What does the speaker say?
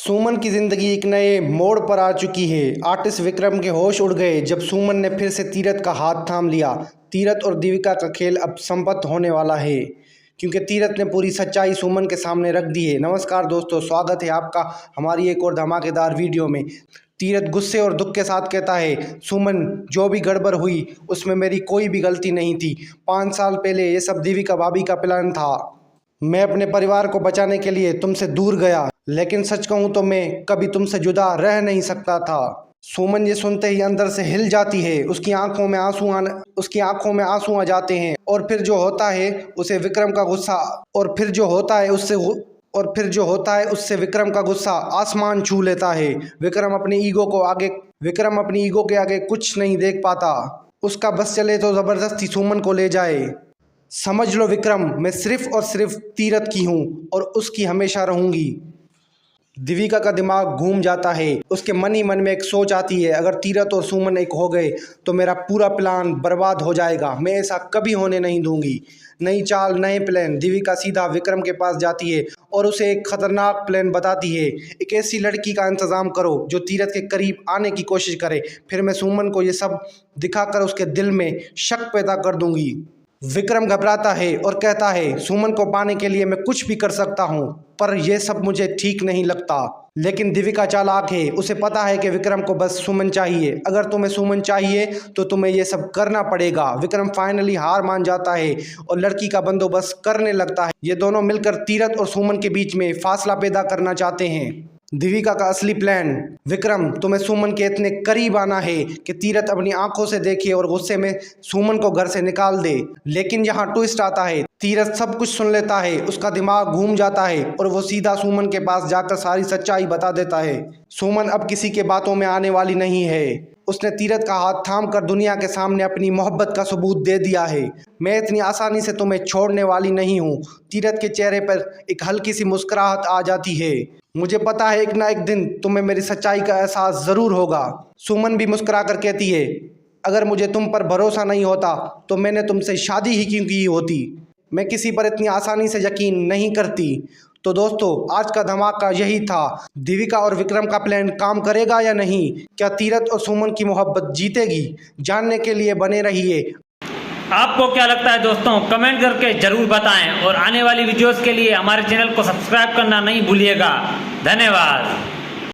सुमन की जिंदगी एक नए मोड़ पर आ चुकी है। आर्टिस्ट विक्रम के होश उड़ गए जब सुमन ने फिर से तीरथ का हाथ थाम लिया। तीरथ और दीविका का खेल अब संपन्न होने वाला है, क्योंकि तीरथ ने पूरी सच्चाई सुमन के सामने रख दी है। नमस्कार दोस्तों, स्वागत है आपका हमारी एक और धमाकेदार वीडियो में। तीरथ गुस्से और दुख के साथ कहता है, सुमन जो भी गड़बड़ हुई उसमें मेरी कोई भी गलती नहीं थी। 5 साल पहले ये सब दीविका भाभी का प्लान था। मैं अपने परिवार को बचाने के लिए तुमसे दूर गया, लेकिन सच कहूं तो मैं कभी तुमसे जुदा रह नहीं सकता था। सुमन ये सुनते ही अंदर से हिल जाती है। उसकी आंखों में आंसू आ जाते हैं। और फिर जो होता है उससे विक्रम का गुस्सा आसमान छू लेता है। विक्रम अपनी ईगो के आगे कुछ नहीं देख पाता। उसका बस चले तो जबरदस्ती सुमन को ले जाए। समझ लो विक्रम, मैं सिर्फ और सिर्फ तीरथ की हूँ और उसकी हमेशा रहूंगी। दीविका का दिमाग घूम जाता है। उसके मन ही मन में एक सोच आती है, अगर तीरथ और सुमन एक हो गए तो मेरा पूरा प्लान बर्बाद हो जाएगा। मैं ऐसा कभी होने नहीं दूंगी। नई चाल, नए प्लान। दीविका सीधा विक्रम के पास जाती है और उसे एक खतरनाक प्लान बताती है। एक ऐसी लड़की का इंतजाम करो जो तीरथ के करीब आने की कोशिश करे, फिर मैं सुमन को ये सब दिखाकर उसके दिल में शक पैदा कर दूंगी। विक्रम घबराता है और कहता है, सुमन को पाने के लिए मैं कुछ भी कर सकता हूँ, पर यह सब मुझे ठीक नहीं लगता। लेकिन दीविका चालाक है। उसे पता है कि विक्रम को बस सुमन चाहिए। अगर तुम्हें सुमन चाहिए तो तुम्हें यह सब करना पड़ेगा। विक्रम फाइनली हार मान जाता है और लड़की का बंदोबस्त करने लगता है। ये दोनों मिलकर तीरथ और सुमन के बीच में फासला पैदा करना चाहते हैं। दीविका का असली प्लान, विक्रम तुम्हें सुमन के इतने करीब आना है कि तीरथ अपनी आंखों से देखे और गुस्से में सुमन को घर से निकाल दे। लेकिन यहाँ ट्विस्ट आता है। तीरथ सब कुछ सुन लेता है, उसका दिमाग घूम जाता है और वो सीधा सुमन के पास जाकर सारी सच्चाई बता देता है। सुमन अब किसी के बातों में आने वाली नहीं है। उसने तीरथ का हाथ थाम कर दुनिया के सामने अपनी मोहब्बत का सबूत दे दिया है। मैं इतनी आसानी से तुम्हें छोड़ने वाली नहीं हूँ। तीरथ के चेहरे पर एक हल्की सी मुस्कुराहट आ जाती है। मुझे पता है एक ना एक दिन तुम्हें मेरी सच्चाई का एहसास जरूर होगा। सुमन भी मुस्कुरा कर कहती है, अगर मुझे तुम पर भरोसा नहीं होता तो मैंने तुमसे शादी ही क्यों की होती। मैं किसी पर इतनी आसानी से यकीन नहीं करती। तो दोस्तों, आज का धमाका यही था। दीविका और विक्रम का प्लान काम करेगा या नहीं? क्या तीरथ और सुमन की मोहब्बत जीतेगी? जानने के लिए बने रहिए। आपको क्या लगता है दोस्तों, कमेंट करके जरूर बताएं और आने वाली वीडियोस के लिए हमारे चैनल को सब्सक्राइब करना नहीं भूलिएगा। धन्यवाद।